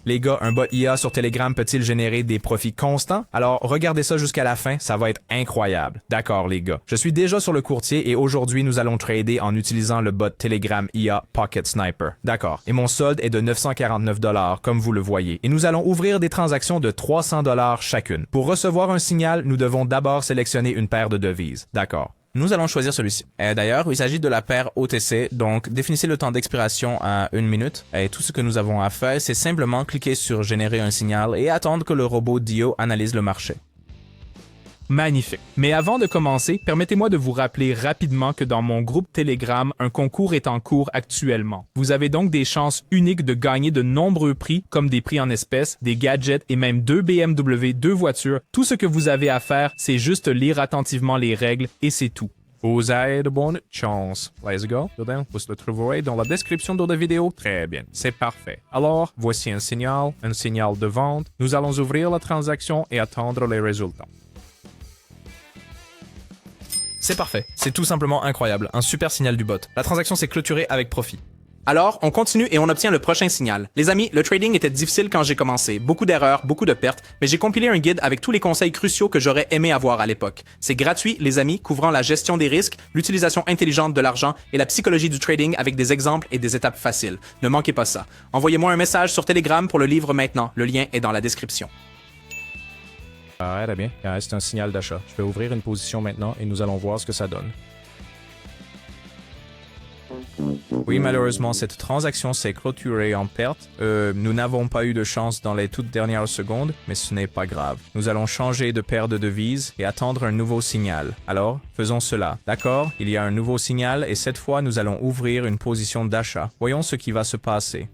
Les gars, un bot IA sur Telegram peut-il générer des profits constants? Alors, regardez ça jusqu'à la fin, ça va être incroyable. D'accord, les gars. Je suis déjà sur le courtier et aujourd'hui, nous allons trader en utilisant le bot Telegram IA Pocket Sniper. D'accord. Et mon solde est de 949 $, comme vous le voyez. Et nous allons ouvrir des transactions de 300 $ chacune. Pour recevoir un signal, nous devons d'abord sélectionner une paire de devises. D'accord. Nous allons choisir celui-ci. D'ailleurs, il s'agit de la paire OTC, donc définissez le temps d'expiration à 1 minute. Et tout ce que nous avons à faire, c'est simplement cliquer sur générer un signal et attendre que le robot Dio analyse le marché. Magnifique. Mais avant de commencer, permettez-moi de vous rappeler rapidement que dans mon groupe Telegram, un concours est en cours actuellement. Vous avez donc des chances uniques de gagner de nombreux prix, comme des prix en espèces, des gadgets et même 2 BMW, 2 voitures. Tout ce que vous avez à faire, c'est juste lire attentivement les règles et c'est tout. Vous avez de bonnes chances. Let's go. Vous le trouverez dans la description de la vidéo. Très bien. C'est parfait. Alors, voici un signal de vente. Nous allons ouvrir la transaction et attendre les résultats. C'est parfait. C'est tout simplement incroyable. Un super signal du bot. La transaction s'est clôturée avec profit. Alors, on continue et on obtient le prochain signal. Les amis, le trading était difficile quand j'ai commencé. Beaucoup d'erreurs, beaucoup de pertes, mais j'ai compilé un guide avec tous les conseils cruciaux que j'aurais aimé avoir à l'époque. C'est gratuit, les amis, couvrant la gestion des risques, l'utilisation intelligente de l'argent et la psychologie du trading avec des exemples et des étapes faciles. Ne manquez pas ça. Envoyez-moi un message sur Telegram pour le livre maintenant. Le lien est dans la description. Très bien. C'est un signal d'achat. Je vais ouvrir une position maintenant et nous allons voir ce que ça donne. Oui, malheureusement, cette transaction s'est clôturée en perte. Nous n'avons pas eu de chance dans les toutes dernières secondes, mais ce n'est pas grave. Nous allons changer de paire de devises et attendre un nouveau signal. Alors, faisons cela. D'accord? Il y a un nouveau signal et cette fois, nous allons ouvrir une position d'achat. Voyons ce qui va se passer.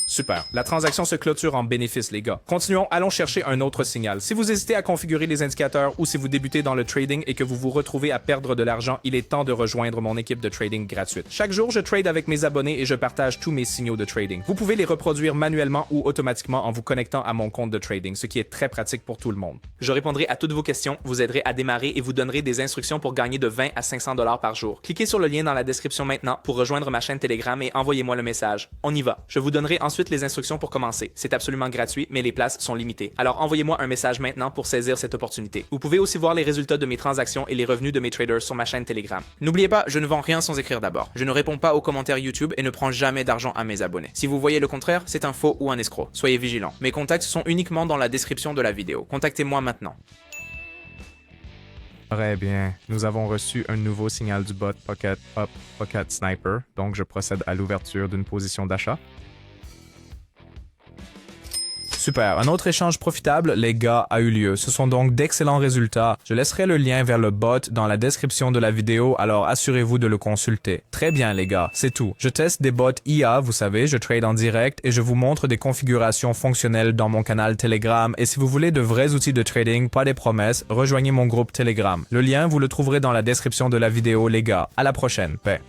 Super. La transaction se clôture en bénéfice, les gars. Continuons, allons chercher un autre signal. Si vous hésitez à configurer les indicateurs ou si vous débutez dans le trading et que vous vous retrouvez à perdre de l'argent, il est temps de rejoindre mon équipe de trading gratuite. Chaque jour, je trade avec mes abonnés et je partage tous mes signaux de trading. Vous pouvez les reproduire manuellement ou automatiquement en vous connectant à mon compte de trading, ce qui est très pratique pour tout le monde. Je répondrai à toutes vos questions, vous aiderai à démarrer et vous donnerai des instructions pour gagner de 20 à 500 $ par jour. Cliquez sur le lien dans la description maintenant pour rejoindre ma chaîne Telegram et envoyez-moi le message. On y va. Je vous donnerai ensuite les instructions pour commencer. C'est absolument gratuit, mais les places sont limitées. Alors envoyez-moi un message maintenant pour saisir cette opportunité. Vous pouvez aussi voir les résultats de mes transactions et les revenus de mes traders sur ma chaîne Telegram. N'oubliez pas, je ne vends rien sans écrire d'abord. Je ne réponds pas aux commentaires YouTube et ne prends jamais d'argent à mes abonnés. Si vous voyez le contraire, c'est un faux ou un escroc. Soyez vigilants. Mes contacts sont uniquement dans la description de la vidéo. Contactez-moi maintenant. Très bien. Nous avons reçu un nouveau signal du bot Pocket Sniper. Donc, je procède à l'ouverture d'une position d'achat. Super. Un autre échange profitable, les gars, a eu lieu. Ce sont donc d'excellents résultats. Je laisserai le lien vers le bot dans la description de la vidéo, alors assurez-vous de le consulter. Très bien, les gars. C'est tout. Je teste des bots IA, vous savez, je trade en direct et je vous montre des configurations fonctionnelles dans mon canal Telegram. Et si vous voulez de vrais outils de trading, pas des promesses, rejoignez mon groupe Telegram. Le lien, vous le trouverez dans la description de la vidéo, les gars. À la prochaine. Paix.